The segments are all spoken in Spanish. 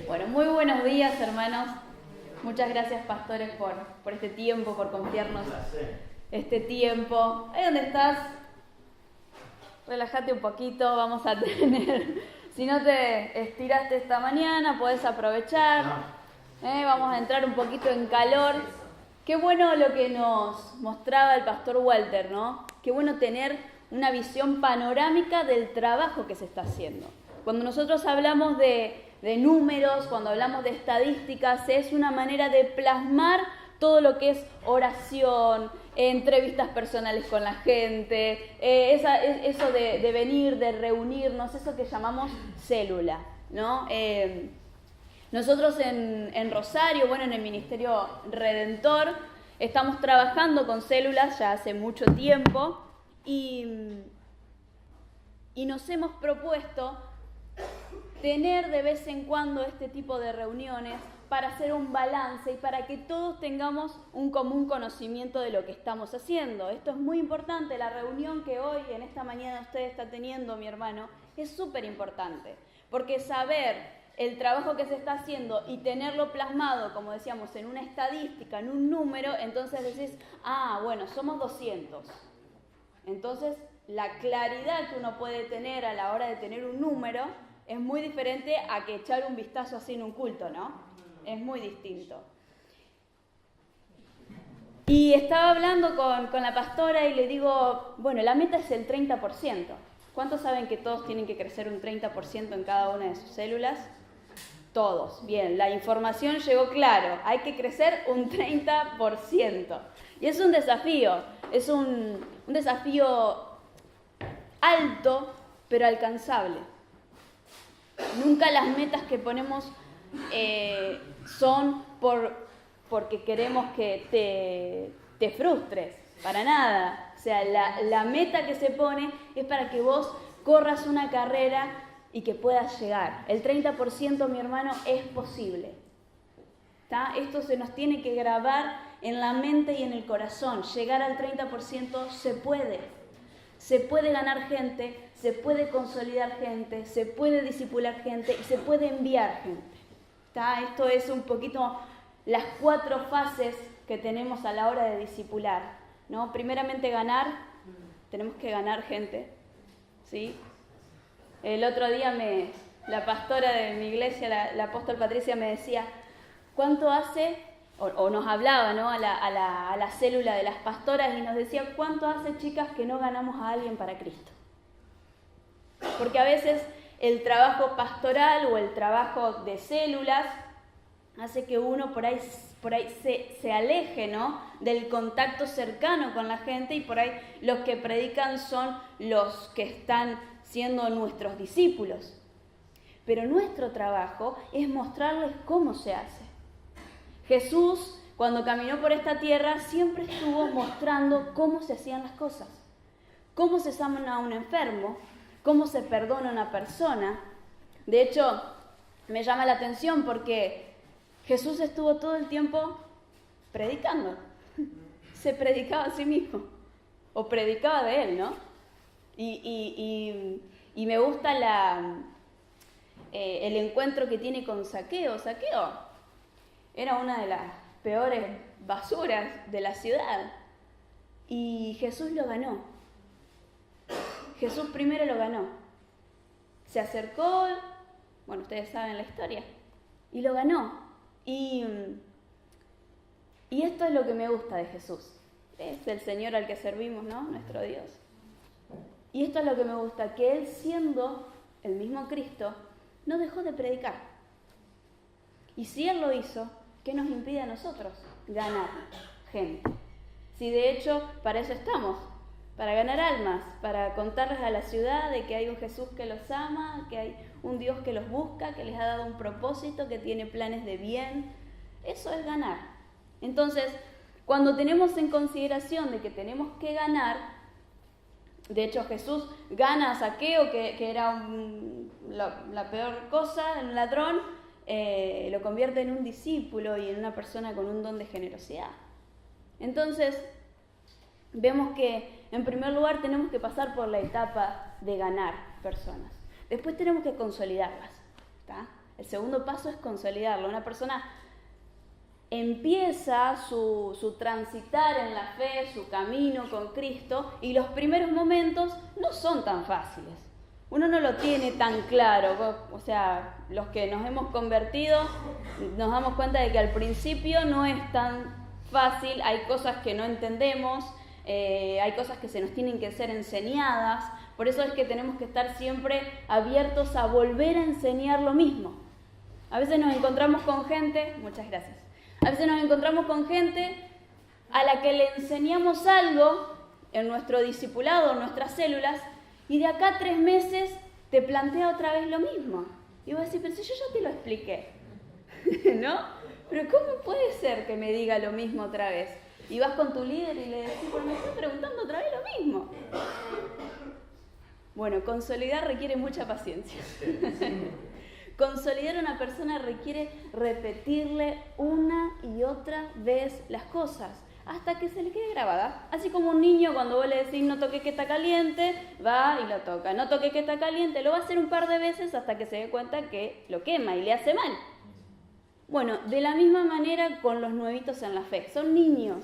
Bueno, muy buenos días, hermanos. Muchas gracias, pastores, por este tiempo, por confiarnos este tiempo. Ahí donde estás, relájate un poquito, vamos a tener... Si no te estiraste esta mañana, podés aprovechar. Vamos a entrar un poquito en calor. Qué bueno lo que nos mostraba el pastor Walter, ¿no? Qué bueno tener una visión panorámica del trabajo que se está haciendo. Cuando nosotros hablamos de números, cuando hablamos de estadísticas, es una manera de plasmar todo lo que es oración, entrevistas personales con la gente, eso de venir, de reunirnos, eso que llamamos célula, ¿no? Nosotros en Rosario, en el Ministerio Redentor, estamos trabajando con células ya hace mucho tiempo y nos hemos propuesto tener de vez en cuando este tipo de reuniones para hacer un balance y para que todos tengamos un común conocimiento de lo que estamos haciendo. Esto es muy importante, la reunión que hoy, en esta mañana, usted está teniendo, mi hermano, es súper importante, porque saber el trabajo que se está haciendo y tenerlo plasmado, como decíamos, en una estadística, en un número, entonces decís, somos 200. Entonces, la claridad que uno puede tener a la hora de tener un número es muy diferente a que echar un vistazo así en un culto, ¿no? Es muy distinto. Y estaba hablando con la pastora y le digo, la meta es el 30%. ¿Cuántos saben que todos tienen que crecer un 30% en cada una de sus células? Todos. Bien, la información llegó claro. Hay que crecer un 30%. Y es un desafío. Es un desafío alto, pero alcanzable. Nunca las metas que ponemos son porque queremos que te frustres, para nada. O sea, la meta que se pone es para que vos corras una carrera y que puedas llegar. El 30%, mi hermano, es posible. ¿Tá? Esto se nos tiene que grabar en la mente y en el corazón. Llegar al 30% se puede. Se puede ganar gente, se puede consolidar gente, se puede discipular gente y se puede enviar gente. ¿Tá? Esto es un poquito las 4 fases que tenemos a la hora de discipular, ¿no? Primeramente tenemos que ganar gente, ¿sí? El otro día la pastora de mi iglesia, la apóstol Patricia, me decía, ¿cuánto hace? O nos hablaba, ¿no? a la célula de las pastoras y nos decía, ¿cuánto hace, chicas, que no ganamos a alguien para Cristo? Porque a veces el trabajo pastoral o el trabajo de células hace que uno por ahí se aleje, ¿no? Del contacto cercano con la gente, y por ahí los que predican son los que están siendo nuestros discípulos. Pero nuestro trabajo es mostrarles cómo se hace. Jesús, cuando caminó por esta tierra, siempre estuvo mostrando cómo se hacían las cosas. Cómo se sana a un enfermo, cómo se perdona a una persona. De hecho, me llama la atención porque Jesús estuvo todo el tiempo predicando. Se predicaba a sí mismo, o predicaba de él, ¿no? Y me gusta el encuentro que tiene con Zaqueo. Zaqueo era una de las peores basuras de la ciudad. Y Jesús lo ganó. Jesús primero lo ganó. Se acercó, ustedes saben la historia, y lo ganó. Y esto es lo que me gusta de Jesús. Es el Señor al que servimos, ¿no? Nuestro Dios. Y esto es lo que me gusta, que Él, siendo el mismo Cristo, no dejó de predicar. Y si Él lo hizo, ¿qué nos impide a nosotros ganar gente? Si de hecho para eso estamos, para ganar almas, para contarles a la ciudad de que hay un Jesús que los ama, que hay un Dios que los busca, que les ha dado un propósito, que tiene planes de bien. Eso es ganar. Entonces, cuando tenemos en consideración de que tenemos que ganar, de hecho Jesús gana a Zaqueo, que era la peor cosa, un ladrón, lo convierte en un discípulo y en una persona con un don de generosidad. Entonces, vemos que en primer lugar tenemos que pasar por la etapa de ganar personas. Después tenemos que consolidarlas, ¿tá? El segundo paso es consolidarlo. Una persona empieza su transitar en la fe, su camino con Cristo, y los primeros momentos no son tan fáciles. Uno no lo tiene tan claro. O sea, los que nos hemos convertido nos damos cuenta de que al principio no es tan fácil, hay cosas que no entendemos, hay cosas que se nos tienen que ser enseñadas. Por eso es que tenemos que estar siempre abiertos a volver a enseñar lo mismo. A veces nos encontramos con gente, muchas gracias, a veces nos encontramos con gente a la que le enseñamos algo en nuestro discipulado, en nuestras células, y de acá a 3 meses te plantea otra vez lo mismo. Y vos decís, pero si yo ya te lo expliqué, ¿no? Pero ¿cómo puede ser que me diga lo mismo otra vez? Y vas con tu líder y le decís, pero me estás preguntando otra vez lo mismo. Bueno, consolidar requiere mucha paciencia. Consolidar a una persona requiere repetirle una y otra vez las cosas hasta que se le quede grabada. Así como un niño, cuando vos le decís no toque que está caliente, va y lo toca. No toque que está caliente, lo va a hacer un par de veces hasta que se dé cuenta que lo quema y le hace mal. Bueno, de la misma manera con los nuevitos en la fe. Son niños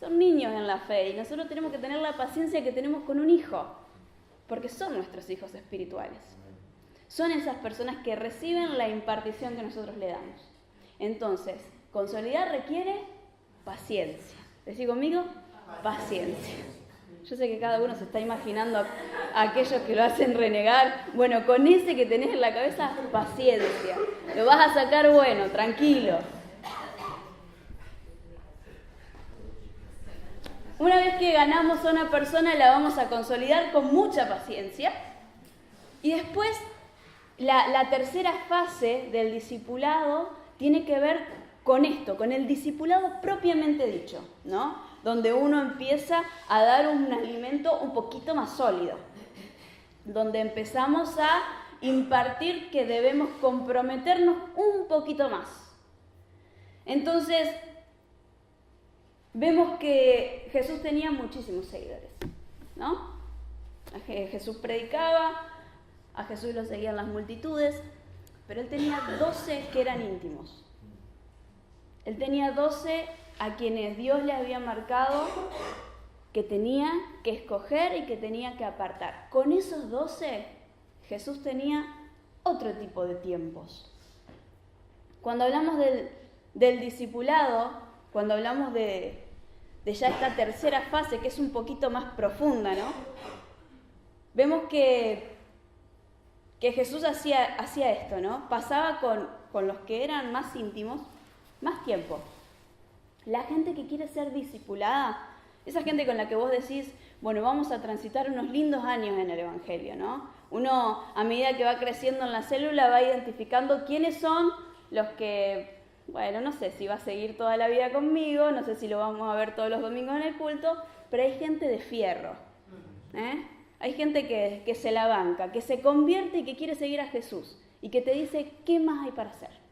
en la fe, y nosotros tenemos que tener la paciencia que tenemos con un hijo, porque son nuestros hijos espirituales. Son esas personas que reciben la impartición que nosotros le damos. Entonces, consolidar requiere paciencia. ¿Decís conmigo? Paciencia. Yo sé que cada uno se está imaginando a aquellos que lo hacen renegar. Bueno, con ese que tenés en la cabeza, paciencia. Lo vas a sacar bueno, tranquilo. Una vez que ganamos a una persona, la vamos a consolidar con mucha paciencia. Y después, la tercera fase del discipulado tiene que ver con esto, con el discipulado propiamente dicho, ¿no? Donde uno empieza a dar un alimento un poquito más sólido, donde empezamos a impartir que debemos comprometernos un poquito más. Entonces, vemos que Jesús tenía muchísimos seguidores, ¿no? Jesús predicaba, a Jesús lo seguían las multitudes, pero él tenía 12 que eran íntimos. Él tenía 12 a quienes Dios le había marcado que tenía que escoger y que tenía que apartar. Con esos 12, Jesús tenía otro tipo de tiempos. Cuando hablamos del discipulado, cuando hablamos de ya esta tercera fase, que es un poquito más profunda, ¿no? Vemos que Jesús hacía esto, ¿no? Pasaba con los que eran más íntimos, más tiempo. La gente que quiere ser discipulada, esa gente con la que vos decís, bueno, vamos a transitar unos lindos años en el Evangelio, ¿no? Uno, a medida que va creciendo en la célula, va identificando quiénes son los que, bueno, no sé si va a seguir toda la vida conmigo, no sé si lo vamos a ver todos los domingos en el culto, pero hay gente de fierro, ¿eh? Hay gente que se la banca, que se convierte y que quiere seguir a Jesús y que te dice, ¿qué más hay para hacer?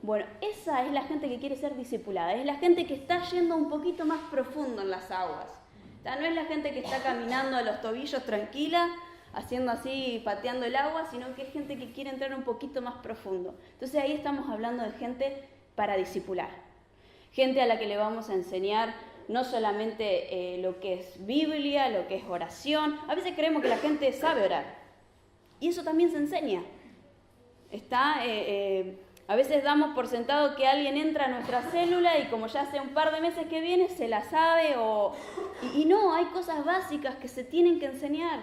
Bueno, esa es la gente que quiere ser discipulada, es la gente que está yendo un poquito más profundo en las aguas. O sea, no es la gente que está caminando a los tobillos tranquila, haciendo así, pateando el agua, sino que es gente que quiere entrar un poquito más profundo. Entonces ahí estamos hablando de gente para discipular, gente a la que le vamos a enseñar no solamente lo que es Biblia, lo que es oración. A veces creemos que la gente sabe orar, y eso también se enseña. A veces damos por sentado que alguien entra a nuestra célula y como ya hace un par de meses que viene, se la sabe. Y no, hay cosas básicas que se tienen que enseñar.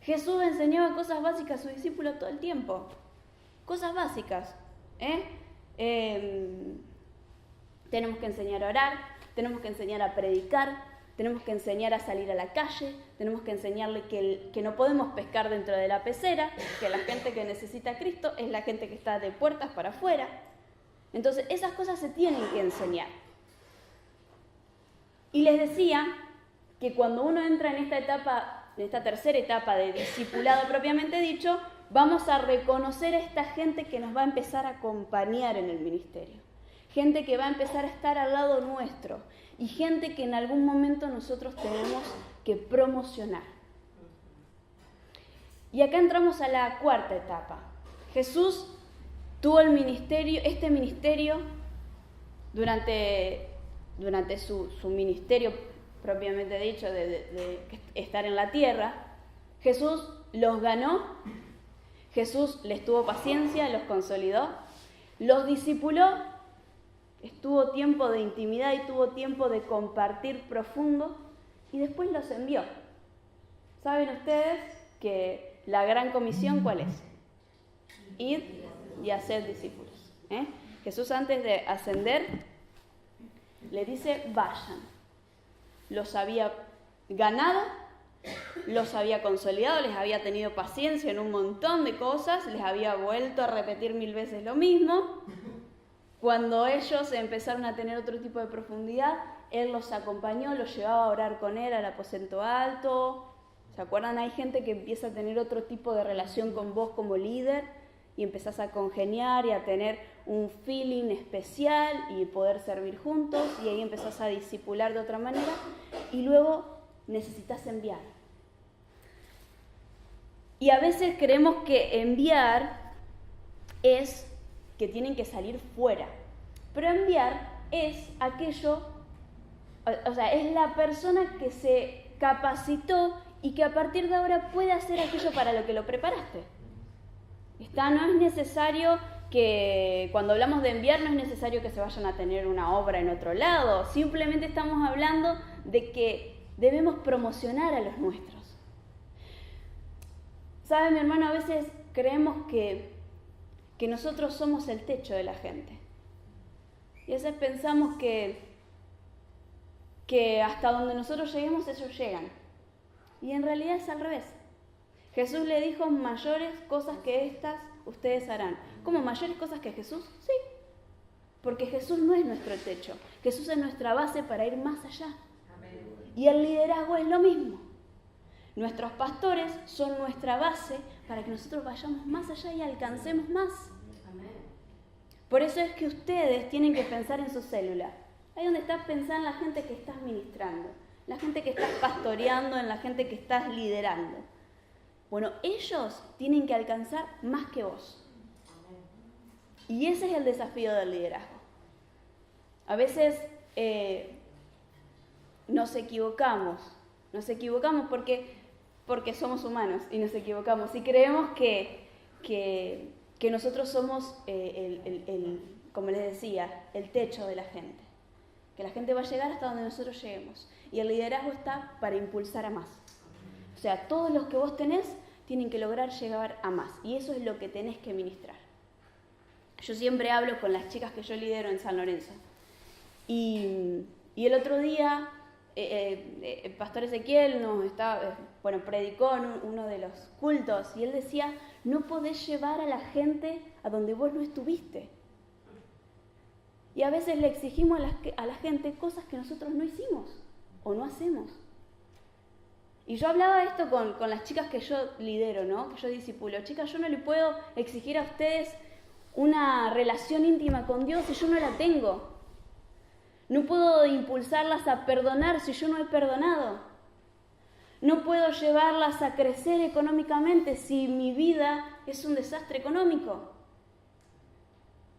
Jesús enseñaba cosas básicas a sus discípulos todo el tiempo. Cosas básicas. Tenemos que enseñar a orar, tenemos que enseñar a predicar, tenemos que enseñar a salir a la calle, tenemos que enseñarle que no podemos pescar dentro de la pecera, que la gente que necesita a Cristo es la gente que está de puertas para afuera. Entonces, esas cosas se tienen que enseñar. Y les decía que cuando uno entra en esta etapa, en esta tercera etapa de discipulado propiamente dicho, vamos a reconocer a esta gente que nos va a empezar a acompañar en el ministerio. Gente que va a empezar a estar al lado nuestro y gente que en algún momento nosotros tenemos que promocionar. Y acá entramos a la cuarta etapa. Jesús tuvo este ministerio, durante su ministerio propiamente dicho de estar en la tierra, Jesús los ganó, Jesús les tuvo paciencia, los consolidó, los discipuló, estuvo tiempo de intimidad y tuvo tiempo de compartir profundo y después los envió. ¿Saben ustedes que la gran comisión cuál es? Ir y hacer discípulos. Jesús antes de ascender le dice vayan. Los había ganado, los había consolidado, les había tenido paciencia en un montón de cosas, les había vuelto a repetir 1000 veces lo mismo. Cuando ellos empezaron a tener otro tipo de profundidad, Él los acompañó, los llevaba a orar con Él al aposento alto. ¿Se acuerdan? Hay gente que empieza a tener otro tipo de relación con vos como líder y empezás a congeniar y a tener un feeling especial y poder servir juntos y ahí empezás a discipular de otra manera y luego necesitas enviar. Y a veces creemos que enviar es que tienen que salir fuera, pero enviar es aquello, o sea, es la persona que se capacitó y que a partir de ahora puede hacer aquello para lo que lo preparaste. No es necesario que, cuando hablamos de enviar, no es necesario que se vayan a tener una obra en otro lado, simplemente estamos hablando de que debemos promocionar a los nuestros. ¿Sabe, mi hermano? A veces creemos que nosotros somos el techo de la gente. Y a veces pensamos que hasta donde nosotros lleguemos, ellos llegan. Y en realidad es al revés. Jesús le dijo, mayores cosas que estas ustedes harán. ¿Cómo mayores cosas que Jesús? Sí. Porque Jesús no es nuestro techo. Jesús es nuestra base para ir más allá. Amén. Y el liderazgo es lo mismo. Nuestros pastores son nuestra base para que nosotros vayamos más allá y alcancemos más. Amén. Por eso es que ustedes tienen que pensar en su célula. Ahí donde estás, pensar en la gente que estás ministrando, la gente que estás pastoreando, en la gente que estás liderando. Bueno, ellos tienen que alcanzar más que vos. Y ese es el desafío del liderazgo. A veces nos equivocamos porque somos humanos y nos equivocamos y creemos que nosotros somos, como les decía, el techo de la gente. Que la gente va a llegar hasta donde nosotros lleguemos. Y el liderazgo está para impulsar a más. O sea, todos los que vos tenés tienen que lograr llegar a más. Y eso es lo que tenés que ministrar. Yo siempre hablo con las chicas que yo lidero en San Lorenzo. Y el otro día, el pastor Ezequiel predicó en uno de los cultos. Y él decía, no podés llevar a la gente a donde vos no estuviste. Y a veces le exigimos a la gente cosas que nosotros no hicimos o no hacemos. Y yo hablaba esto con las chicas que yo lidero, ¿no? Que yo discipulo. Chicas, yo no le puedo exigir a ustedes una relación íntima con Dios si yo no la tengo. No puedo impulsarlas a perdonar si yo no he perdonado. No puedo llevarlas a crecer económicamente si mi vida es un desastre económico.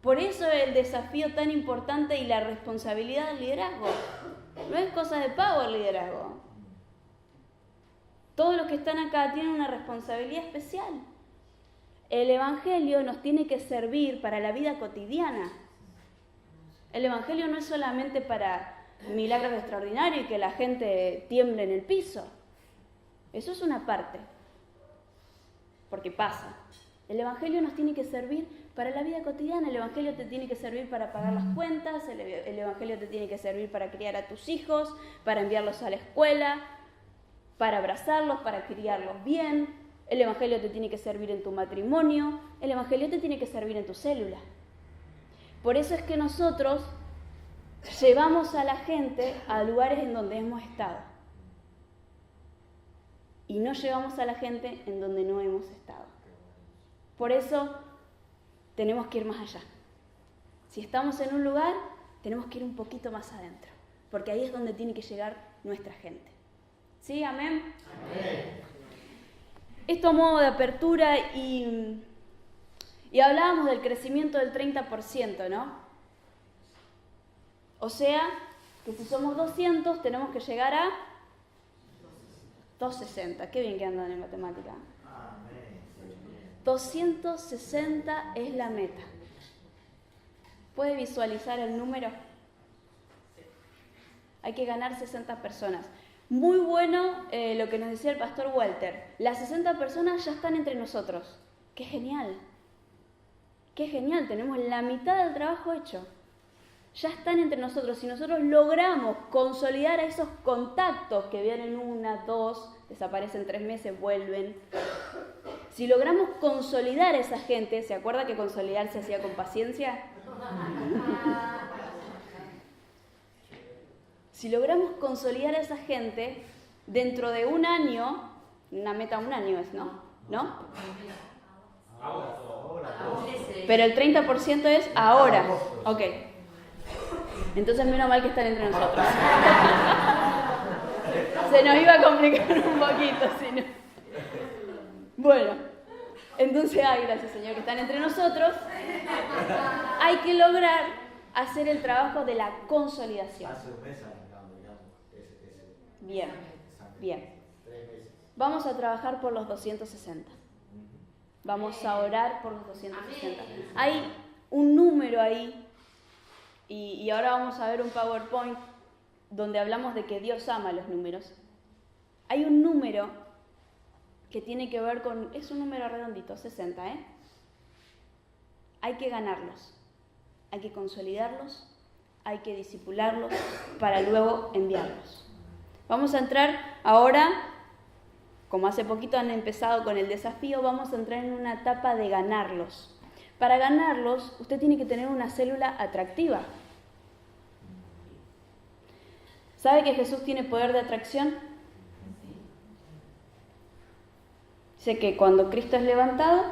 Por eso el desafío tan importante y la responsabilidad del liderazgo. No es cosa de pavo el liderazgo. Todos los que están acá tienen una responsabilidad especial. El Evangelio nos tiene que servir para la vida cotidiana. El Evangelio no es solamente para milagros extraordinarios y que la gente tiemble en el piso. Eso es una parte, porque pasa. El Evangelio nos tiene que servir para la vida cotidiana. El Evangelio te tiene que servir para pagar las cuentas, el Evangelio te tiene que servir para criar a tus hijos, para enviarlos a la escuela, para abrazarlos, para criarlos bien. El Evangelio te tiene que servir en tu matrimonio, el Evangelio te tiene que servir en tu célula. Por eso es que nosotros llevamos a la gente a lugares en donde hemos estado. Y no llevamos a la gente en donde no hemos estado. Por eso tenemos que ir más allá. Si estamos en un lugar, tenemos que ir un poquito más adentro. Porque ahí es donde tiene que llegar nuestra gente. ¿Sí? ¿Amén? Amén. Esto a modo de apertura y Y hablábamos del crecimiento del 30%, ¿no? O sea, que si somos 200 tenemos que llegar a 260. Qué bien que andan en matemática. 260 es la meta. ¿Puede visualizar el número? Hay que ganar 60 personas. Muy bueno lo que nos decía el pastor Walter. Las 60 personas ya están entre nosotros. ¡Qué genial! ¡Qué genial! Tenemos la mitad del trabajo hecho. Ya están entre nosotros. Si nosotros logramos consolidar a esos contactos que vienen 1, 2, desaparecen 3 meses, vuelven. Si logramos consolidar a esa gente, ¿se acuerda que consolidar se hacía con paciencia? Si logramos consolidar a esa gente, dentro de un año, una meta 1 año es, ¿no? ¿No? Pero el 30% es ahora. Ok. Entonces menos mal que están entre nosotros. Se nos iba a complicar un poquito, si no. Bueno, entonces, gracias Señor que están entre nosotros. Hay que lograr hacer el trabajo de la consolidación. Bien, bien. Vamos a trabajar por los 260. Vamos a orar por los 260. Hay un número ahí, y ahora vamos a ver un PowerPoint donde hablamos de que Dios ama los números. Hay un número que tiene que ver con, es un número redondito, 60, ¿eh? Hay que ganarlos, hay que consolidarlos, hay que discipularlos para luego enviarlos. Vamos a entrar ahora, como hace poquito han empezado con el desafío, vamos a entrar en una etapa de ganarlos. Para ganarlos, usted tiene que tener una célula atractiva. ¿Sabe que Jesús tiene poder de atracción? Dice que cuando Cristo es levantado,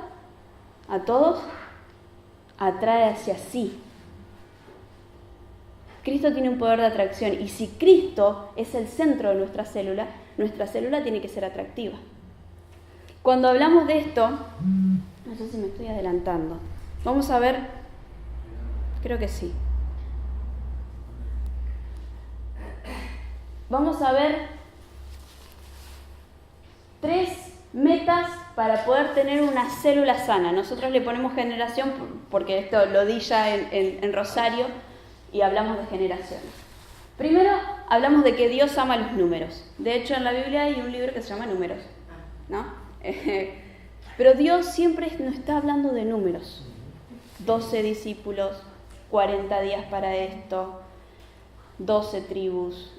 a todos atrae hacia sí. Cristo tiene un poder de atracción y si Cristo es el centro de nuestra célula tiene que ser atractiva. Cuando hablamos de esto, no sé si me estoy adelantando, vamos a ver, creo que sí. Vamos a ver 3 metas para poder tener una célula sana. Nosotros le ponemos generación porque esto lo di ya en Rosario y hablamos de generaciones. Primero, hablamos de que Dios ama los números. De hecho, en la Biblia hay un libro que se llama Números, ¿no? Pero Dios siempre nos está hablando de números. 12 discípulos, 40 días para esto, 12 tribus,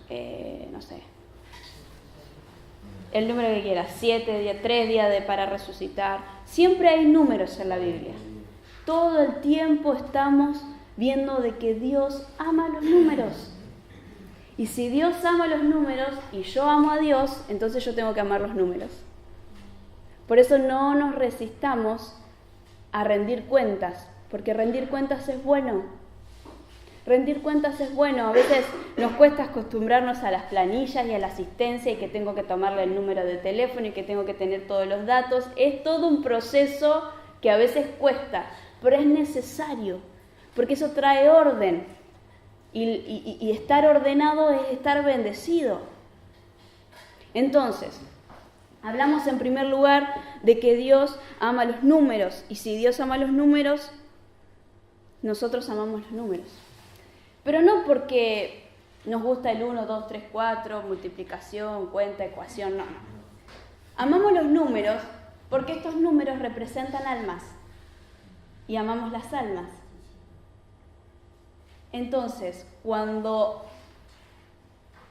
no sé. El número que quiera, 7 días, 3 días para resucitar. Siempre hay números en la Biblia. Todo el tiempo estamos viendo de que Dios ama los números. Y si Dios ama los números y yo amo a Dios, entonces yo tengo que amar los números. Por eso no nos resistamos a rendir cuentas, porque rendir cuentas es bueno. Rendir cuentas es bueno. A veces nos cuesta acostumbrarnos a las planillas y a la asistencia y que tengo que tomarle el número de teléfono y que tengo que tener todos los datos. Es todo un proceso que a veces cuesta, pero es necesario, porque eso trae orden. Y estar ordenado es estar bendecido. Entonces, hablamos en primer lugar de que Dios ama los números. Y si Dios ama los números, nosotros amamos los números. Pero no porque nos gusta el 1, 2, 3, 4, multiplicación, cuenta, ecuación, no. Amamos los números porque estos números representan almas. Y amamos las almas. Entonces, cuando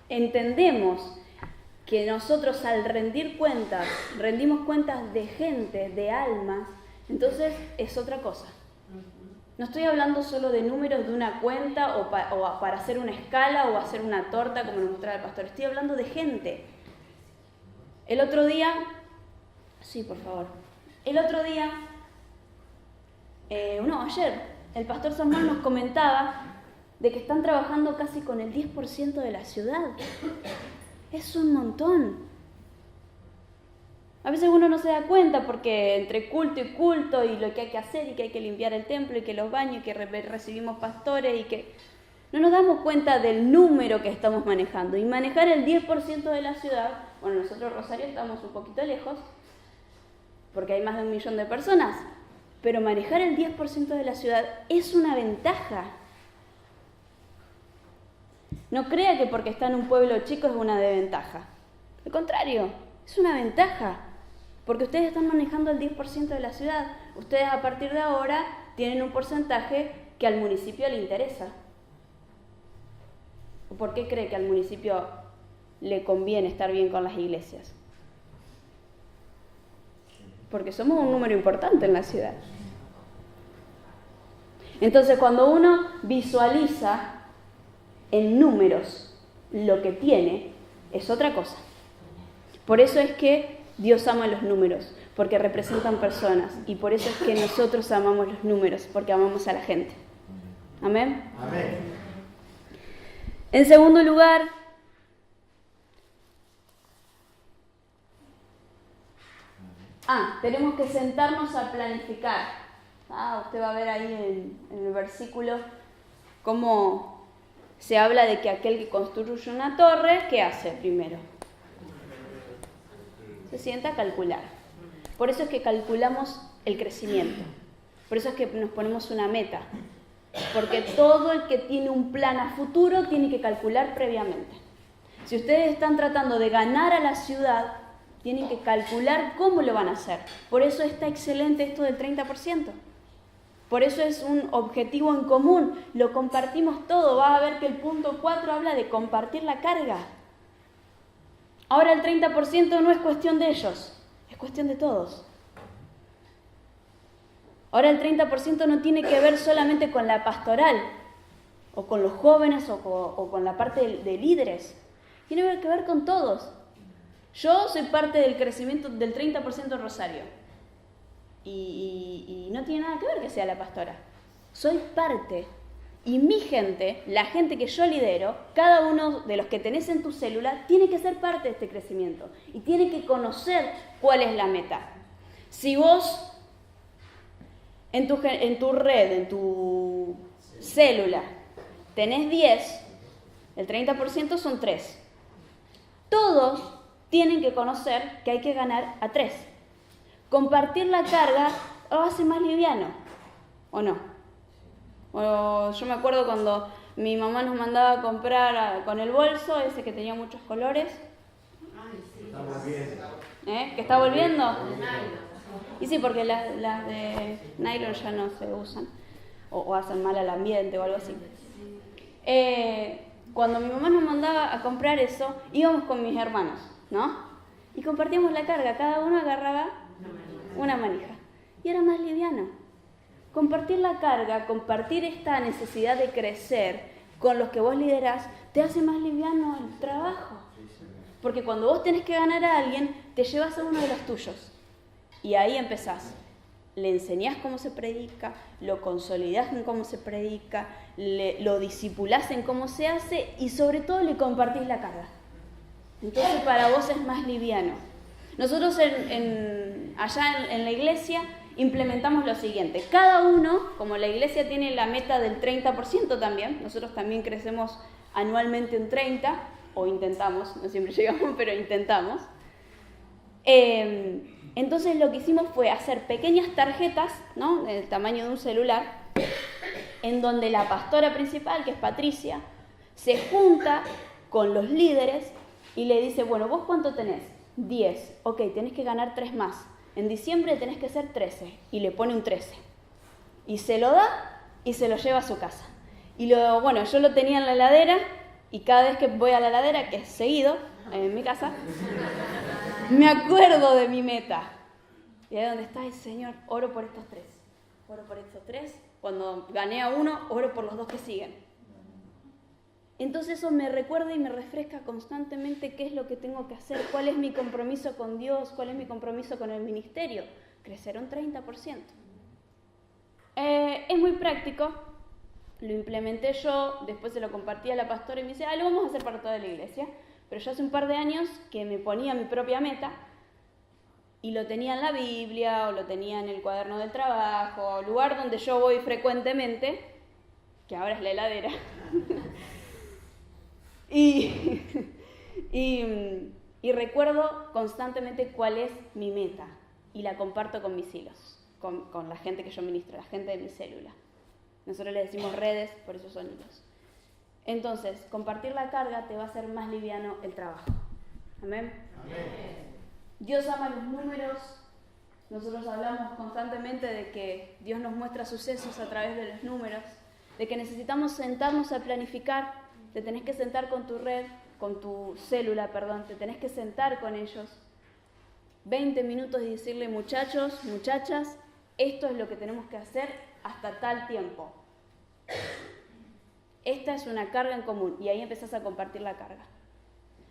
entendemos que nosotros al rendir cuentas, rendimos cuentas de gente, de almas, entonces es otra cosa. No estoy hablando solo de números de una cuenta o para hacer una escala o hacer una torta como nos mostraba el pastor. Estoy hablando de gente. El otro día, sí, por favor. Ayer, el pastor Samuel nos comentaba de que están trabajando casi con el 10% de la ciudad. Es un montón. A veces uno no se da cuenta porque entre culto y culto y lo que hay que hacer y que hay que limpiar el templo y que los baños y que recibimos pastores y que no nos damos cuenta del número que estamos manejando. Y manejar el 10% de la ciudad, bueno, nosotros Rosario estamos un poquito lejos porque hay más de 1 millón de personas, pero manejar el 10% de la ciudad es una ventaja. No crea que porque está en un pueblo chico es una desventaja. Al contrario, es una ventaja. Porque ustedes están manejando el 10% de la ciudad. Ustedes a partir de ahora tienen un porcentaje que al municipio le interesa. ¿O por qué cree que al municipio le conviene estar bien con las iglesias? Porque somos un número importante en la ciudad. Entonces, cuando uno visualiza en números lo que tiene, es otra cosa. Por eso es que Dios ama los números, porque representan personas. Y por eso es que nosotros amamos los números, porque amamos a la gente. ¿Amén? Amén. En segundo lugar, tenemos que sentarnos a planificar. Usted va a ver ahí en el versículo cómo se habla de que aquel que construye una torre, ¿qué hace primero? Se sienta a calcular. Por eso es que calculamos el crecimiento. Por eso es que nos ponemos una meta. Porque todo el que tiene un plan a futuro tiene que calcular previamente. Si ustedes están tratando de ganar a la ciudad, tienen que calcular cómo lo van a hacer. Por eso está excelente esto del 30%. Por eso es un objetivo en común. Lo compartimos todo. Vas a ver que el punto 4 habla de compartir la carga. Ahora el 30% no es cuestión de ellos, es cuestión de todos. Ahora el 30% no tiene que ver solamente con la pastoral, o con los jóvenes, o con la parte de líderes. Tiene que ver con todos. Yo soy parte del crecimiento del 30% en Rosario. Y no tiene nada que ver que sea la pastora. Soy parte. Y mi gente, la gente que yo lidero, cada uno de los que tenés en tu célula, tiene que ser parte de este crecimiento. Y tiene que conocer cuál es la meta. Si vos, en tu red, en tu célula, tenés 10, el 30% son 3. Todos tienen que conocer que hay que ganar a 3. Compartir la carga lo hace más liviano, ¿o no? Yo me acuerdo cuando mi mamá nos mandaba a comprar con el bolso, ese que tenía muchos colores. Está volviendo. ¿Que está volviendo? Y sí, porque las de nylon ya no se usan, o hacen mal al ambiente o algo así. Cuando mi mamá nos mandaba a comprar eso, íbamos con mis hermanos, ¿no? Y compartíamos la carga, cada uno agarraba una manija. Y era más liviano. Compartir la carga, compartir esta necesidad de crecer con los que vos liderás, te hace más liviano el trabajo. Porque cuando vos tenés que ganar a alguien, te llevas a uno de los tuyos. Y ahí empezás. Le enseñás cómo se predica, lo consolidás en cómo se predica, lo discipulás en cómo se hace y sobre todo le compartís la carga. Entonces para vos es más liviano. Nosotros allá en la iglesia implementamos lo siguiente. Cada uno, como la iglesia tiene la meta del 30% también, nosotros también crecemos anualmente un 30%, o intentamos, no siempre llegamos, pero intentamos. Entonces lo que hicimos fue hacer pequeñas tarjetas, ¿no?, del tamaño de un celular, en donde la pastora principal, que es Patricia, se junta con los líderes y le dice, bueno, ¿vos cuánto tenés? 10. Ok, tenés que ganar 3 más. En diciembre tenés que ser 13. Y le pone un 13. Y se lo da y se lo lleva a su casa. Y bueno, yo lo tenía en la heladera y cada vez que voy a la heladera, que es seguido en mi casa, me acuerdo de mi meta. Y ahí donde está el Señor, oro por estos 3. Oro por estos 3. Cuando gané a uno, oro por los 2 que siguen. Entonces eso me recuerda y me refresca constantemente qué es lo que tengo que hacer, cuál es mi compromiso con Dios, cuál es mi compromiso con el ministerio. Crecer un 30%. Es muy práctico, lo implementé yo, después se lo compartí a la pastora y me dice, lo vamos a hacer para toda la iglesia. Pero yo hace un par de años que me ponía mi propia meta y lo tenía en la Biblia o lo tenía en el cuaderno del trabajo, lugar donde yo voy frecuentemente, que ahora es la heladera. Y recuerdo constantemente cuál es mi meta y la comparto con mis hilos, con la gente que yo ministro, la gente de mi célula. Nosotros le decimos redes, por eso son hilos. Entonces, compartir la carga te va a hacer más liviano el trabajo. ¿Amén? Amén. Dios ama los números. Nosotros hablamos constantemente de que Dios nos muestra sucesos a través de los números, de que necesitamos sentarnos a planificar. Te tenés que sentar con tu red, con tu célula, te tenés que sentar con ellos 20 minutos y decirle, muchachos, muchachas, esto es lo que tenemos que hacer hasta tal tiempo. Esta es una carga en común y ahí empezás a compartir la carga.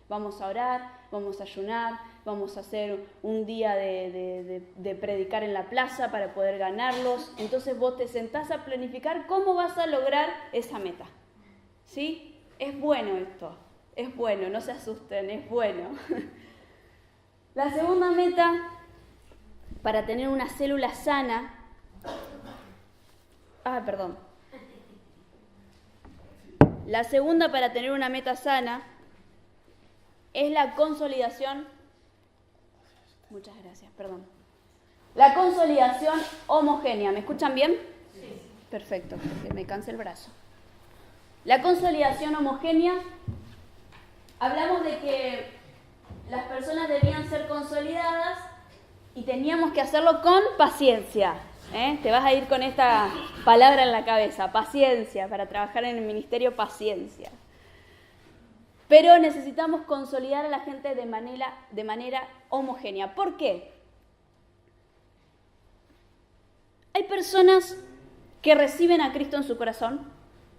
Vamos a orar, vamos a ayunar, vamos a hacer un día de predicar en la plaza para poder ganarlos. Entonces vos te sentás a planificar cómo vas a lograr esa meta. ¿Sí? Es bueno esto, es bueno, no se asusten, es bueno. La segunda meta para tener una célula sana... La segunda para tener una meta sana es la consolidación. Muchas gracias, perdón. La consolidación homogénea. ¿Me escuchan bien? Sí. Perfecto, porque me cansa el brazo. La consolidación homogénea, hablamos de que las personas debían ser consolidadas y teníamos que hacerlo con paciencia. Te vas a ir con esta palabra en la cabeza, paciencia, para trabajar en el ministerio, paciencia. Pero necesitamos consolidar a la gente de manera homogénea. ¿Por qué? Hay personas que reciben a Cristo en su corazón,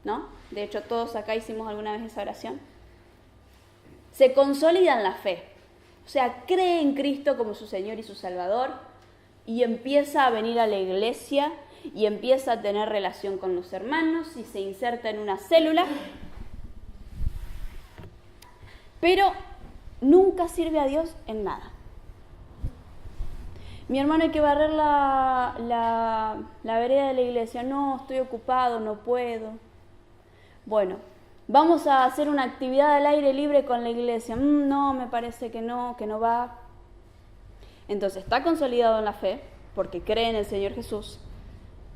¿no? De hecho, todos acá hicimos alguna vez esa oración. Se consolidan la fe, o sea, cree en Cristo como su Señor y su Salvador, y empieza a venir a la iglesia y empieza a tener relación con los hermanos y se inserta en una célula, pero nunca sirve a Dios en nada. Mi hermano, hay que barrer la vereda de la iglesia. No, estoy ocupado, no puedo. Bueno, vamos a hacer una actividad al aire libre con la iglesia. No, me parece que no va. Entonces está consolidado en la fe, porque cree en el Señor Jesús.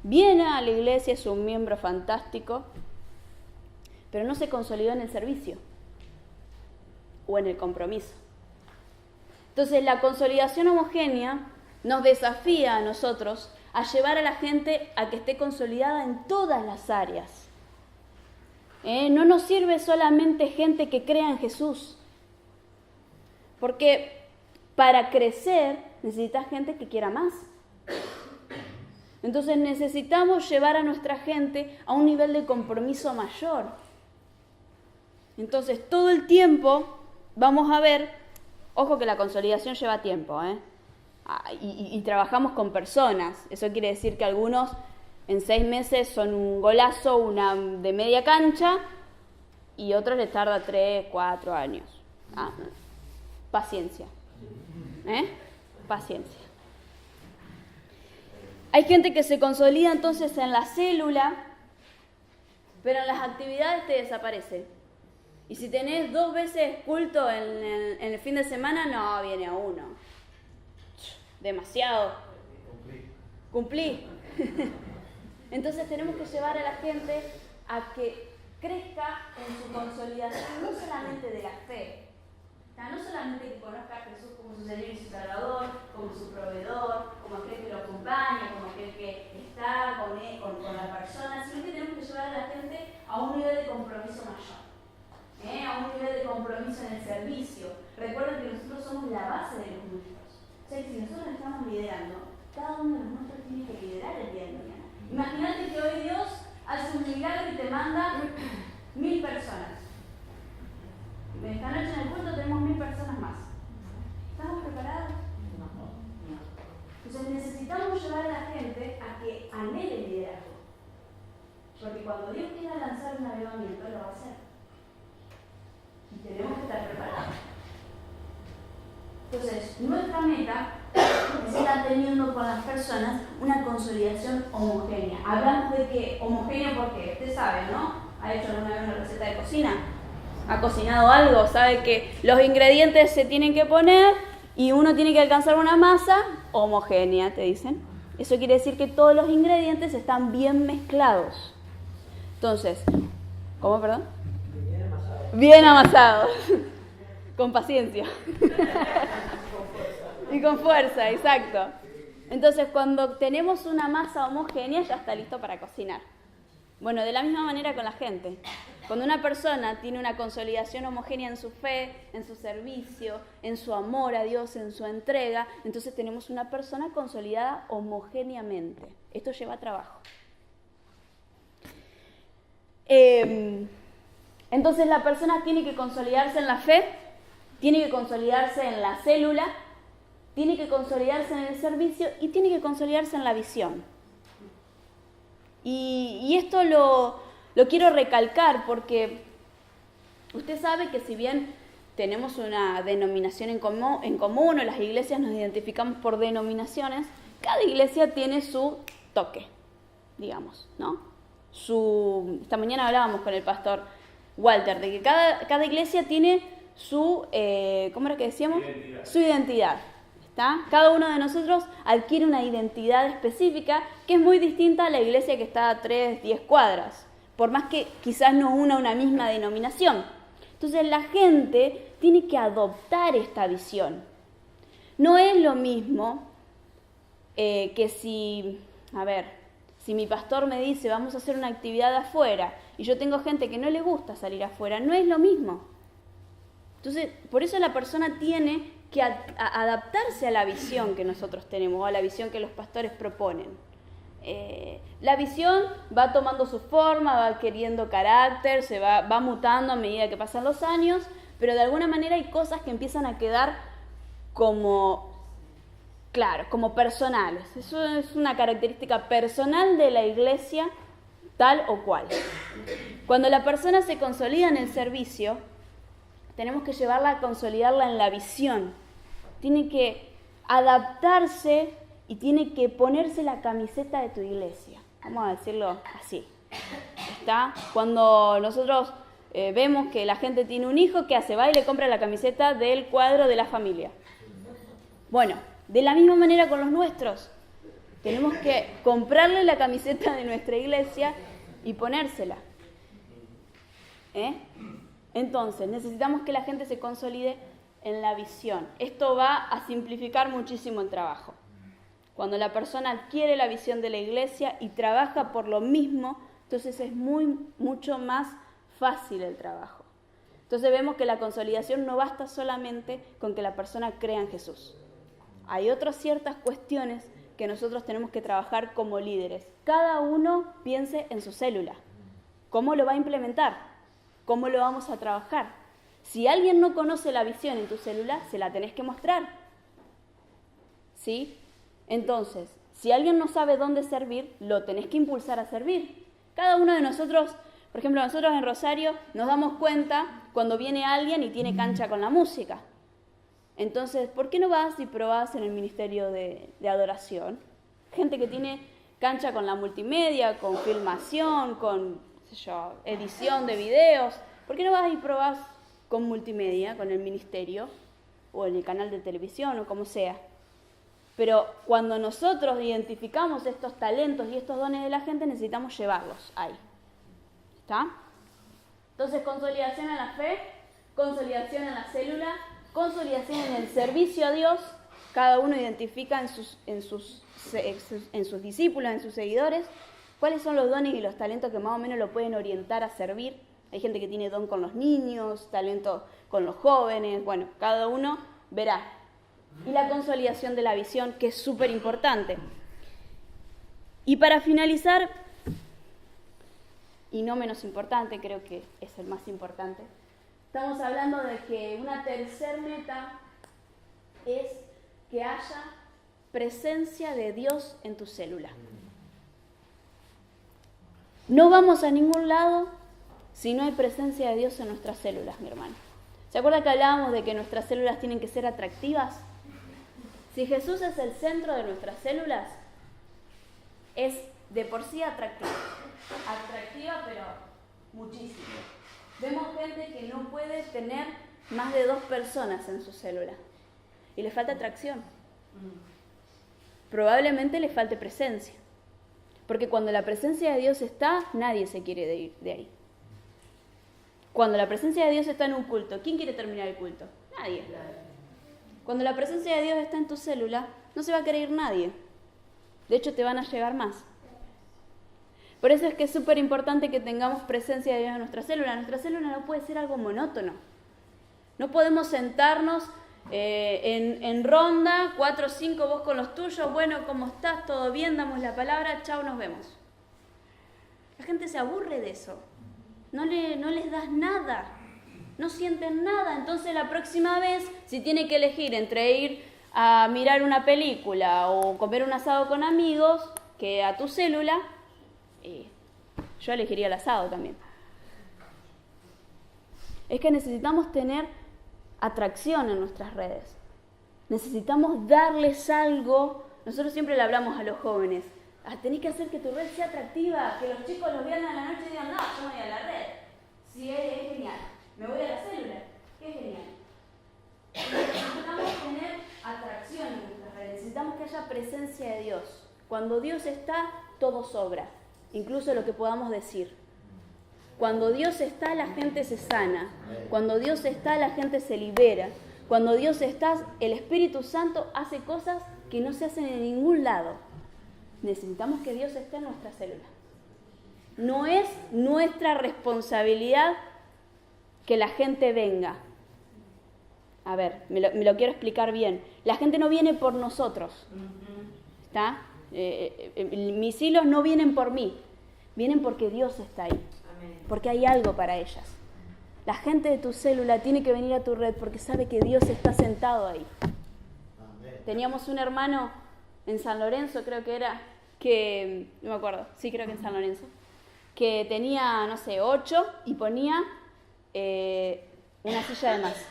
Viene a la iglesia, es un miembro fantástico, pero no se consolidó en el servicio o en el compromiso. Entonces la consolidación homogénea nos desafía a nosotros a llevar a la gente a que esté consolidada en todas las áreas. No nos sirve solamente gente que crea en Jesús, porque para crecer necesitas gente que quiera más. Entonces necesitamos llevar a nuestra gente a un nivel de compromiso mayor. Entonces todo el tiempo vamos a ver, ojo que la consolidación lleva tiempo, y trabajamos con personas. Eso quiere decir que algunos en 6 meses son un golazo, una de media cancha, y otros les tarda 3, 4 años. Paciencia. Paciencia. Hay gente que se consolida entonces en la célula, pero en las actividades te desaparece. Y si tenés 2 veces culto en el fin de semana, no, viene a uno. Demasiado. Cumplí. Entonces tenemos que llevar a la gente a que crezca en su consolidación, no solamente de la fe, no solamente que conozca a Jesús como su Señor y su Salvador, como su proveedor, como aquel que lo acompaña, como aquel que está con la persona, sino que tenemos que llevar a la gente a un nivel de compromiso mayor, a un nivel de compromiso en el servicio. Recuerden que nosotros somos la base de los nuestros. O sea, que si nosotros estamos liderando, cada uno de los nuestros tiene que liderar el día de mañana. Imagínate que hoy Dios hace un milagro y te manda 1000 personas. Esta noche en el culto tenemos 1000 personas más. ¿Estamos preparados? Entonces necesitamos llevar a la gente a que anhele el liderazgo. Porque cuando Dios quiera lanzar un avivamiento, lo va a hacer. Y tenemos que estar preparados. Entonces, nuestra meta se está teniendo con las personas una consolidación homogénea. Hablamos de que homogénea porque usted sabe, ¿no? ¿Ha hecho alguna vez una receta de cocina? ¿Ha cocinado algo? Sabe que los ingredientes se tienen que poner y uno tiene que alcanzar una masa homogénea, te dicen. Eso quiere decir que todos los ingredientes están bien mezclados. Entonces, ¿cómo, perdón? Bien amasados. Con paciencia. Y con fuerza, exacto. Entonces, cuando tenemos una masa homogénea, ya está listo para cocinar. Bueno, de la misma manera con la gente. Cuando una persona tiene una consolidación homogénea en su fe, en su servicio, en su amor a Dios, en su entrega, entonces tenemos una persona consolidada homogéneamente. Esto lleva trabajo. Entonces la persona tiene que consolidarse en la fe, tiene que consolidarse en la célula, tiene que consolidarse en el servicio y tiene que consolidarse en la visión. Y esto lo quiero recalcar porque usted sabe que si bien tenemos una denominación en común o las iglesias nos identificamos por denominaciones, cada iglesia tiene su toque, digamos, ¿no? Esta mañana hablábamos con el pastor Walter de que cada iglesia tiene su, ¿cómo era que decíamos? Identidad. Su identidad. ¿Está? Cada uno de nosotros adquiere una identidad específica que es muy distinta a la iglesia que está a 3, 10 cuadras, por más que quizás no una misma denominación. Entonces la gente tiene que adoptar esta visión. No es lo mismo que si mi pastor me dice vamos a hacer una actividad afuera y yo tengo gente que no le gusta salir afuera, no es lo mismo. Entonces, por eso la persona tiene que adaptarse a la visión que nosotros tenemos, o a la visión que los pastores proponen. La visión va tomando su forma, va adquiriendo carácter, va mutando a medida que pasan los años, pero de alguna manera hay cosas que empiezan a quedar como personales. Eso es una característica personal de la iglesia tal o cual. Cuando la persona se consolida en el servicio, tenemos que llevarla a consolidarla en la visión. Tiene que adaptarse y tiene que ponerse la camiseta de tu iglesia. Vamos a decirlo así. ¿Está? Cuando nosotros vemos que la gente tiene un hijo, ¿qué hace? Va y le compra la camiseta del cuadro de la familia. Bueno, de la misma manera con los nuestros. Tenemos que comprarle la camiseta de nuestra iglesia y ponérsela. Entonces, necesitamos que la gente se consolide en la visión. Esto va a simplificar muchísimo el trabajo. Cuando la persona adquiere la visión de la iglesia y trabaja por lo mismo, entonces es mucho más fácil el trabajo. Entonces vemos que la consolidación no basta solamente con que la persona crea en Jesús. Hay otras ciertas cuestiones que nosotros tenemos que trabajar como líderes. Cada uno piense en su célula. ¿Cómo lo va a implementar? ¿Cómo lo vamos a trabajar? Si alguien no conoce la visión en tu célula, se la tenés que mostrar. ¿Sí? Entonces, si alguien no sabe dónde servir, lo tenés que impulsar a servir. Cada uno de nosotros, por ejemplo, nosotros en Rosario nos damos cuenta cuando viene alguien y tiene cancha con la música. Entonces, ¿por qué no vas y probás en el ministerio de adoración? Gente que tiene cancha con la multimedia, con filmación, con edición de videos. ¿Por qué no vas y probás con multimedia, con el ministerio, o en el canal de televisión, o como sea? Pero cuando nosotros identificamos estos talentos y estos dones de la gente, necesitamos llevarlos ahí. ¿Está? Entonces, consolidación en la fe, consolidación en la célula, consolidación en el servicio a Dios. Cada uno identifica en sus discípulos, en sus seguidores, cuáles son los dones y los talentos que más o menos lo pueden orientar a servir. Hay gente que tiene don con los niños, talento con los jóvenes. Bueno, cada uno verá. Y la consolidación de la visión, que es súper importante. Y para finalizar, y no menos importante, creo que es el más importante, estamos hablando de que una tercer meta es que haya presencia de Dios en tu célula. No vamos a ningún lado si no hay presencia de Dios en nuestras células, mi hermano. ¿Se acuerda que hablábamos de que nuestras células tienen que ser atractivas? Si Jesús es el centro de nuestras células, es de por sí atractiva. Atractiva, pero muchísimo. Vemos gente que no puede tener más de 2 personas en su célula y le falta atracción. Probablemente le falte presencia, porque cuando la presencia de Dios está, nadie se quiere ir de ahí. Cuando la presencia de Dios está en un culto, ¿quién quiere terminar el culto? Nadie. Cuando la presencia de Dios está en tu célula, no se va a querer ir nadie. De hecho, te van a llegar más. Por eso es que es súper importante que tengamos presencia de Dios en nuestra célula. Nuestra célula no puede ser algo monótono. No podemos sentarnos en ronda, 4 o 5, vos con los tuyos, bueno, ¿cómo estás? ¿Todo bien? Damos la palabra, chao, nos vemos. La gente se aburre de eso. No les das nada, no sienten nada. Entonces la próxima vez, si tiene que elegir entre ir a mirar una película o comer un asado con amigos, que a tu célula, yo elegiría el asado también. Es que necesitamos tener atracción en nuestras redes. Necesitamos darles algo. Nosotros siempre le hablamos a los jóvenes. Tenés que hacer que tu red sea atractiva, que los chicos los vean a la noche y digan, no, yo me voy a la red. Sí, es genial. Me voy a la célula. Qué genial. Necesitamos tener atracción en nuestras redes. Necesitamos que haya presencia de Dios. Cuando Dios está, todo sobra. Incluso lo que podamos decir. Cuando Dios está, la gente se sana. Cuando Dios está, la gente se libera. Cuando Dios está, el Espíritu Santo hace cosas que no se hacen en ningún lado. Necesitamos que Dios esté en nuestra célula. No es nuestra responsabilidad que la gente venga. A ver, me lo quiero explicar bien. La gente no viene por nosotros. ¿Está? Mis hilos no vienen por mí. Vienen porque Dios está ahí. Porque hay algo para ellas. La gente de tu célula tiene que venir a tu red porque sabe que Dios está sentado ahí. Teníamos un hermano en San Lorenzo, creo que era, que, no me acuerdo, sí creo que en San Lorenzo, que tenía, 8 y ponía una silla de más.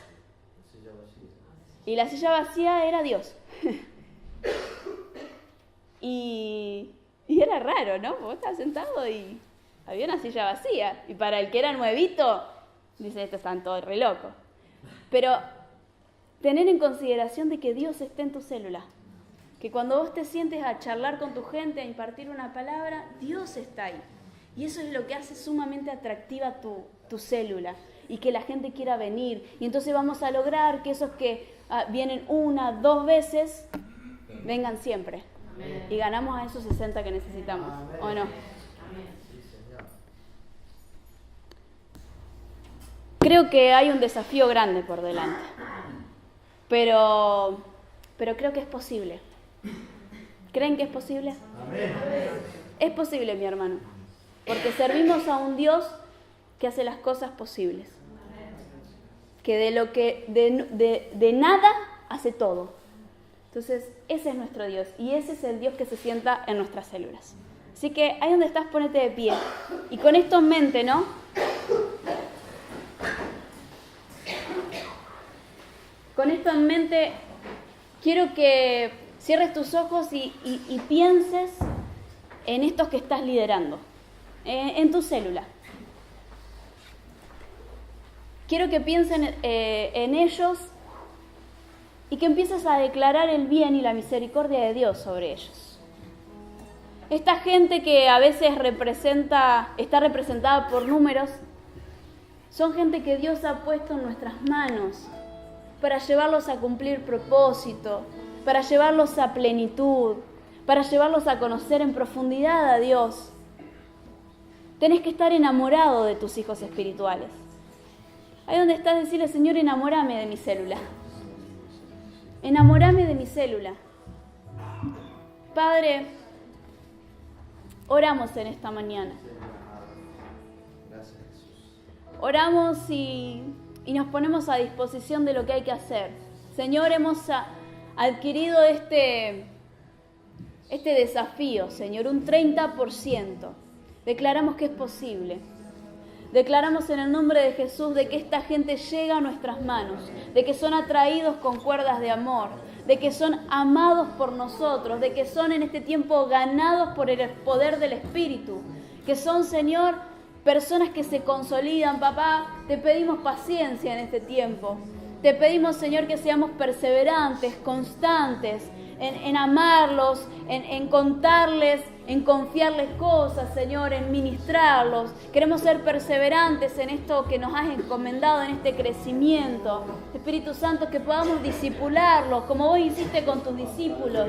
Y la silla vacía era Dios. y era raro, ¿no? Vos estabas sentado y había una silla vacía. Y para el que era nuevito, dice, estos están todos re locos. Pero tener en consideración de que Dios está en tu célula. Que cuando vos te sientes a charlar con tu gente, a impartir una palabra, Dios está ahí. Y eso es lo que hace sumamente atractiva tu célula. Y que la gente quiera venir. Y entonces vamos a lograr que esos que vienen 1, 2 veces, vengan siempre. Amén. Y ganamos a esos 60 que necesitamos. Amén. ¿O no? Amén. Creo que hay un desafío grande por delante. Pero creo que es posible. ¿Creen que es posible? Amén. Es posible, mi hermano. Porque servimos a un Dios que hace las cosas posibles. Que de nada hace todo. Entonces, ese es nuestro Dios. Y ese es el Dios que se sienta en nuestras células. Así que ahí donde estás, ponete de pie. Y con esto en mente, ¿no? Con esto en mente, quiero que cierres tus ojos y pienses en estos que estás liderando, en tu célula. Quiero que piensen en ellos y que empieces a declarar el bien y la misericordia de Dios sobre ellos. Esta gente que a veces está representada por números, son gente que Dios ha puesto en nuestras manos para llevarlos a cumplir propósito, para llevarlos a plenitud, para llevarlos a conocer en profundidad a Dios. Tenés que estar enamorado de tus hijos espirituales. Ahí donde estás, decirle, Señor, enamórame de mi célula. Enamórame de mi célula. Padre, oramos en esta mañana. Oramos y nos ponemos a disposición de lo que hay que hacer. Señor, hemos adquirido este desafío, Señor, un 30%. Declaramos que es posible. Declaramos en el nombre de Jesús de que esta gente llega a nuestras manos, de que son atraídos con cuerdas de amor, de que son amados por nosotros, de que son en este tiempo ganados por el poder del Espíritu, que son, Señor, personas que se consolidan. Papá, te pedimos paciencia en este tiempo. Te pedimos, Señor, que seamos perseverantes, constantes, en amarlos, en contarles, en confiarles cosas, Señor, en ministrarlos. Queremos ser perseverantes en esto que nos has encomendado, en este crecimiento. Espíritu Santo, que podamos discipularlos como vos hiciste con tus discípulos.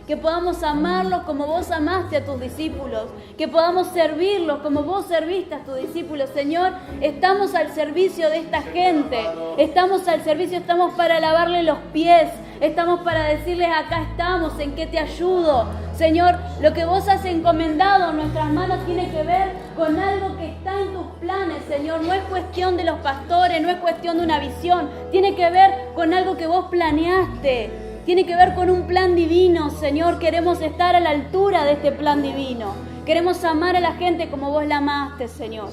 Que podamos amarlos como vos amaste a tus discípulos. Que podamos servirlos como vos serviste a tus discípulos. Señor, estamos al servicio de esta gente. Estamos al servicio, estamos para lavarle los pies. Estamos para decirles, acá estamos, ¿en qué te ayudo? Señor, lo que vos has encomendado en nuestras manos tiene que ver con algo que está en tus planes, Señor. No es cuestión de los pastores, no es cuestión de una visión. Tiene que ver con algo que vos planeaste. Tiene que ver con un plan divino, Señor. Queremos estar a la altura de este plan divino. Queremos amar a la gente como vos la amaste, Señor.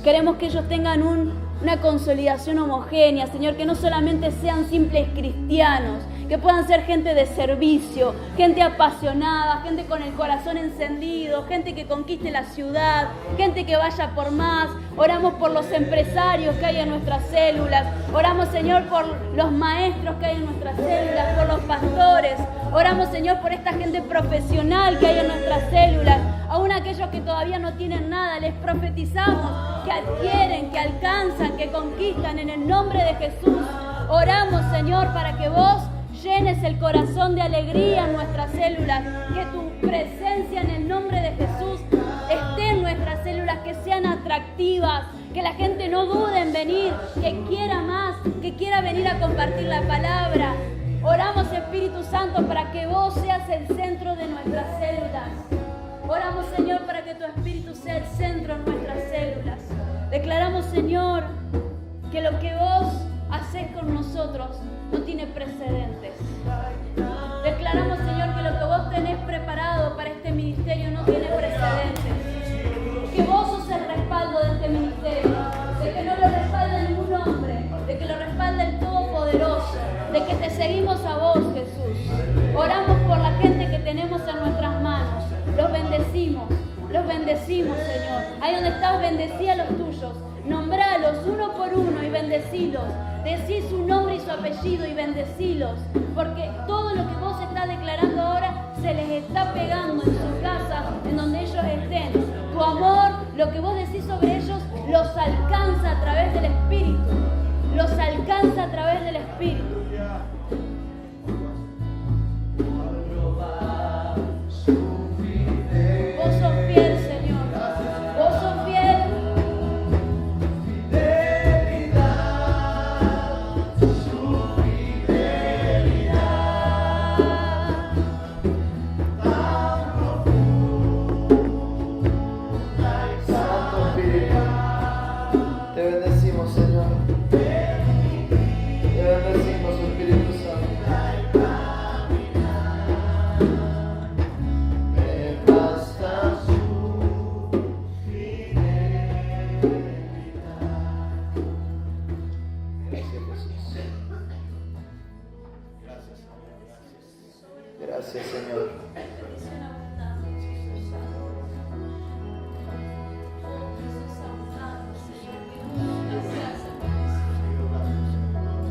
Queremos que ellos tengan una consolidación homogénea, Señor, que no solamente sean simples cristianos, que puedan ser gente de servicio, gente apasionada, gente con el corazón encendido, gente que conquiste la ciudad, gente que vaya por más. Oramos por los empresarios que hay en nuestras células. Oramos, Señor, por los maestros que hay en nuestras células, por los pastores. Oramos, Señor, por esta gente profesional que hay en nuestras células. Aún aquellos que todavía no tienen nada, les profetizamos que adquieren, que alcanzan, que conquistan en el nombre de Jesús. Oramos, Señor, para que vos llenes el corazón de alegría en nuestras células, que tu presencia en el nombre de Jesús esté en nuestras células, que sean atractivas, que la gente no dude en venir, que quiera más, que quiera venir a compartir la palabra. Oramos, Espíritu Santo, para que vos seas el centro de nuestras células. Oramos, Señor, para que tu Espíritu sea el centro en nuestras células. Declaramos, Señor, que lo que vos hacés con nosotros no tiene precedentes. Declaramos, Señor, que lo que vos tenés preparado para este ministerio no tiene precedentes. Que vos sos el respaldo de este ministerio, de que no lo respalda ningún hombre, de que lo respalda el Todopoderoso, de que te seguimos a vos, Jesús. Oramos por la gente que tenemos en nuestras manos. Los bendecimos, Señor. Ahí donde estás, bendecí a los tuyos. Nombralos uno por uno y bendecilos. Decí su nombre y su apellido y bendecilos. Porque todo lo que vos estás declarando ahora se les está pegando en sus casas, en donde ellos estén. Tu amor, lo que vos decís sobre ellos, los alcanza a través del Espíritu. Los alcanza a través del Espíritu. Vos sos fiel, Señor. Vos sos fiel. Gracias, Señor.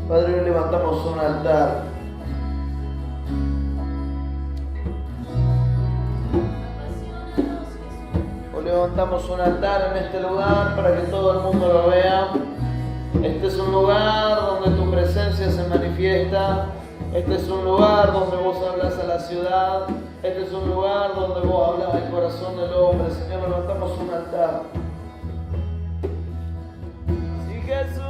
Padre, hoy levantamos un altar. Hoy levantamos un altar en este lugar para que todo el mundo lo vea. Este es un lugar donde tu presencia se manifiesta. Este es un lugar donde vos hablas a la ciudad. Este es un lugar donde vos hablas al corazón del hombre. Señor, levantamos un altar. Sí, Jesús.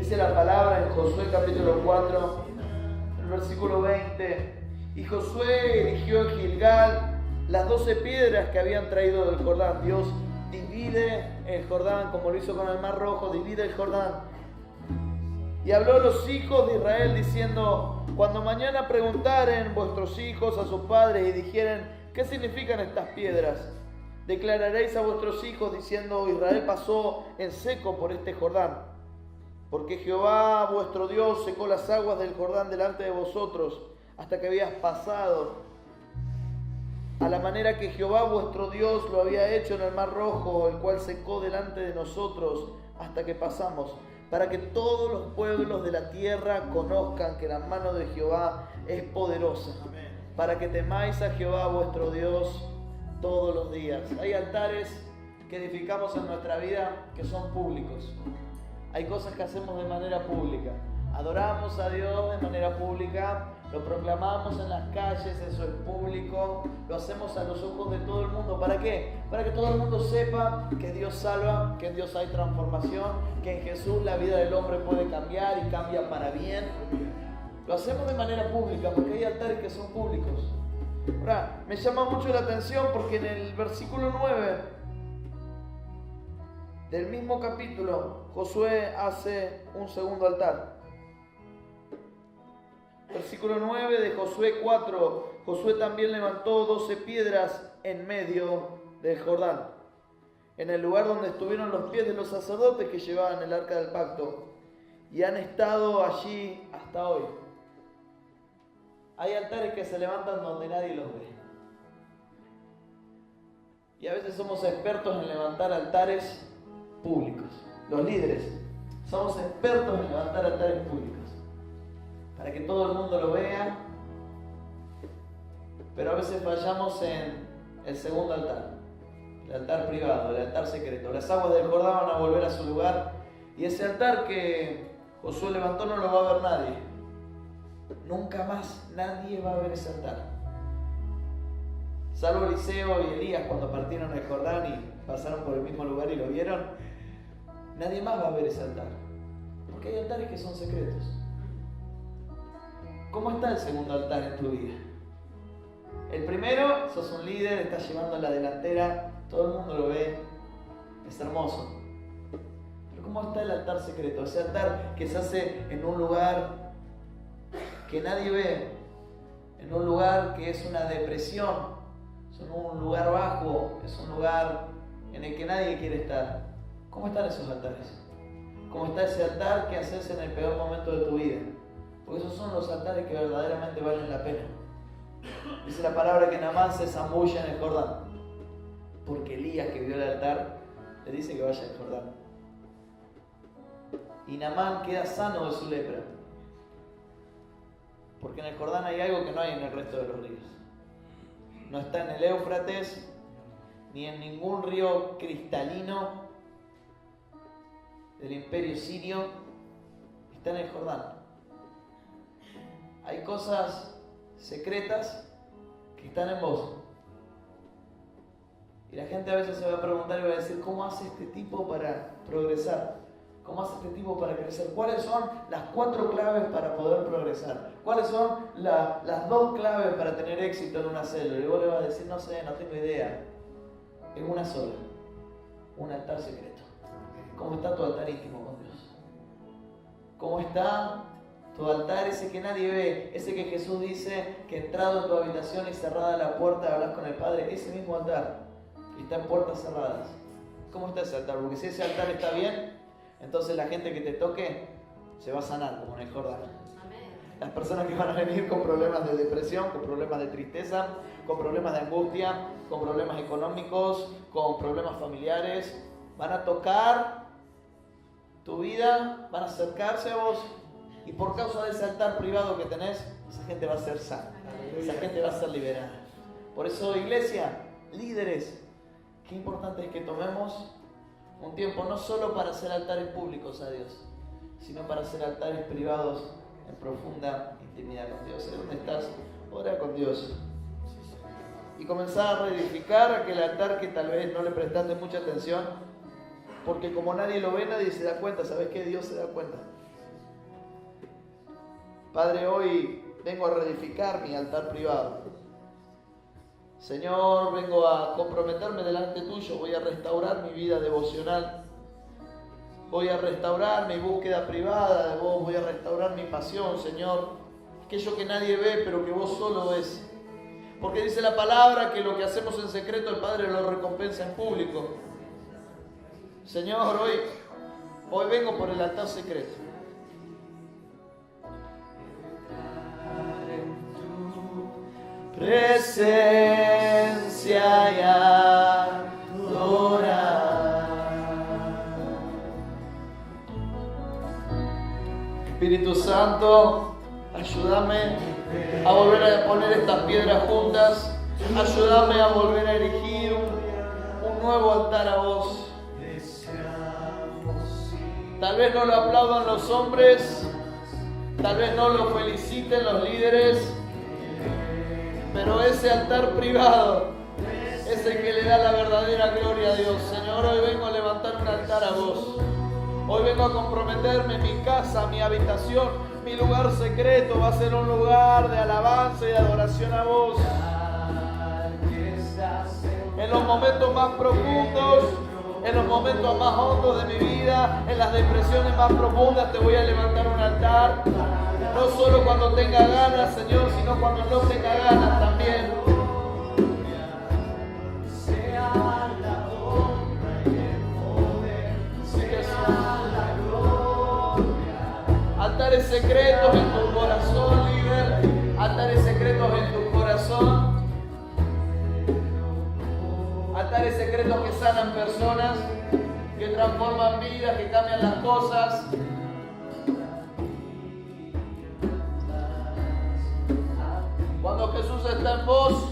Dice la palabra en Josué capítulo 4, el versículo 20. Y Josué erigió en Gilgal las 12 piedras que habían traído del Jordán. Dios divide el Jordán, como lo hizo con el Mar Rojo, divide el Jordán. Y habló a los hijos de Israel diciendo: cuando mañana preguntaren vuestros hijos a sus padres y dijeren: ¿qué significan estas piedras? Declararéis a vuestros hijos diciendo: Israel pasó en seco por este Jordán, porque Jehová vuestro Dios secó las aguas del Jordán delante de vosotros hasta que habías pasado, a la manera que Jehová vuestro Dios lo había hecho en el Mar Rojo, el cual secó delante de nosotros hasta que pasamos, para que todos los pueblos de la tierra conozcan que la mano de Jehová es poderosa, para que temáis a Jehová vuestro Dios todos los días. Hay altares que edificamos en nuestra vida que son públicos. Hay cosas que hacemos de manera pública. Adoramos a Dios de manera pública, lo proclamamos en las calles, eso es público, lo hacemos a los ojos de todo el mundo. ¿Para qué? Para que todo el mundo sepa que Dios salva, que en Dios hay transformación, que en Jesús la vida del hombre puede cambiar y cambia para bien. Lo hacemos de manera pública porque hay altares que son públicos. Ahora, me llama mucho la atención porque en el versículo 9 del mismo capítulo, Josué hace un segundo altar. Versículo 9 de Josué 4. Josué también levantó 12 piedras en medio del Jordán, en el lugar donde estuvieron los pies de los sacerdotes que llevaban el arca del pacto, y han estado allí hasta hoy. Hay altares que se levantan donde nadie los ve. Y a veces somos expertos en levantar altares públicos. Los líderes somos expertos en levantar altares públicos para que todo el mundo lo vea, pero a veces fallamos en el segundo altar, el altar privado, el altar secreto. Las aguas del Jordán van a volver a su lugar y ese altar que Josué levantó no lo va a ver nadie. Nunca más nadie va a ver ese altar. Salvo Eliseo y Elías cuando partieron el Jordán y pasaron por el mismo lugar y lo vieron, nadie más va a ver ese altar. Porque hay altares que son secretos. ¿Cómo está el segundo altar en tu vida? El primero, sos un líder, estás llevando la delantera, todo el mundo lo ve, es hermoso. Pero ¿cómo está el altar secreto? Ese altar que se hace en un lugar que nadie ve, en un lugar que es una depresión, es un lugar bajo, es un lugar en el que nadie quiere estar. ¿Cómo están esos altares? ¿Cómo está ese altar que haces en el peor momento de tu vida? Porque esos son los altares que verdaderamente valen la pena. Dice la palabra que Naamán se zambulla en el Jordán, porque Elías, que vio el altar, le dice que vaya al Jordán. Y Naamán queda sano de su lepra, porque en el Jordán hay algo que no hay en el resto de los ríos. No está en el Éufrates, ni en ningún río cristalino del imperio sirio, está en el Jordán. Hay cosas secretas que están en vos. Y la gente a veces se va a preguntar y va a decir: ¿cómo hace este tipo para progresar? ¿Cómo hace este tipo para crecer? ¿Cuáles son las 4 claves para poder progresar? ¿Cuáles son las 2 claves para tener éxito en una célula? Y vos le vas a decir: no sé, no tengo idea. Es una sola: un altar secreto. ¿Cómo está tu altar íntimo con Dios? ¿Cómo está tu altar, ese que nadie ve, ese que Jesús dice que entrado en tu habitación y cerrada la puerta hablas con el Padre? Ese mismo altar está en puertas cerradas. ¿Cómo está ese altar? Porque si ese altar está bien, entonces la gente que te toque se va a sanar, como en el Jordán. Las personas que van a venir con problemas de depresión, con problemas de tristeza, con problemas de angustia, con problemas económicos, con problemas familiares, van a tocar tu vida, van a acercarse a vos, y por causa de ese altar privado que tenés, esa gente va a ser sana, esa gente va a ser liberada. Por eso, iglesia, líderes, qué importante es que tomemos un tiempo no solo para hacer altares públicos a Dios, sino para hacer altares privados en profunda intimidad con Dios. ¿Dónde estás? Ora con Dios. Y comenzar a reedificar aquel altar que tal vez no le prestaste mucha atención, porque como nadie lo ve, nadie se da cuenta. ¿Sabes qué? Dios se da cuenta. Padre, hoy vengo a reedificar mi altar privado. Señor, vengo a comprometerme delante tuyo. Voy a restaurar mi vida devocional. Voy a restaurar mi búsqueda privada de vos. Voy a restaurar mi pasión, Señor. Aquello que nadie ve, pero que vos solo ves. Porque dice la palabra que lo que hacemos en secreto el Padre lo recompensa en público. Señor, hoy vengo por el altar secreto. Presencia y adorar. Espíritu Santo, ayúdame a volver a poner estas piedras juntas. Ayúdame a volver a erigir un nuevo altar a vos. Tal vez no lo aplaudan los hombres, tal vez no lo feliciten los líderes, pero ese altar privado es el que le da la verdadera gloria a Dios. Señor, hoy vengo a levantar un altar a vos. Hoy vengo a comprometerme. Mi casa, mi habitación, mi lugar secreto va a ser un lugar de alabanza y de adoración a vos. En los momentos más profundos, en los momentos más hondos de mi vida, en las depresiones más profundas, te voy a levantar un altar. No solo cuando tenga ganas, Señor, sino cuando no tenga ganas también. Altares secretos en tu corazón, líder. Altares secretos en tu corazón. Altares secretos que sanan personas, que transforman vidas, que cambian las cosas. Cuando Jesús está en vos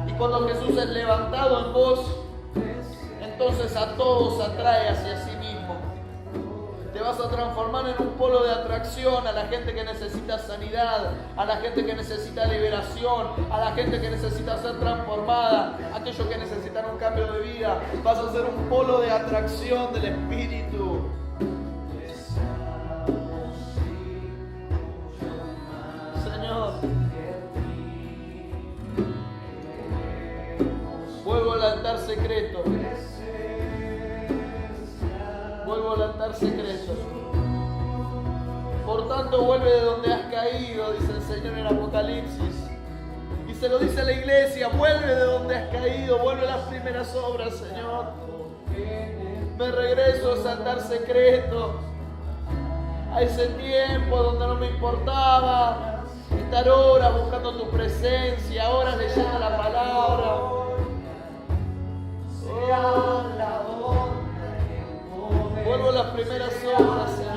y cuando Jesús es levantado en vos, entonces a todos atrae hacia sí mismo. Te vas a transformar en un polo de atracción a la gente que necesita sanidad, a la gente que necesita liberación, a la gente que necesita ser transformada, a aquellos que necesitan un cambio de vida. Vas a ser un polo de atracción del Espíritu. Señor, vuelvo al altar secreto. Vuelvo al altar secreto. Por tanto, vuelve de donde has caído, dice el Señor en Apocalipsis. Y se lo dice a la iglesia: vuelve de donde has caído, vuelve a las primeras obras, Señor. Me regreso a ese altar secreto, a ese tiempo donde no me importaba estar horas buscando tu presencia, horas leyendo la palabra. Vuelvo a las primeras obras, Señor.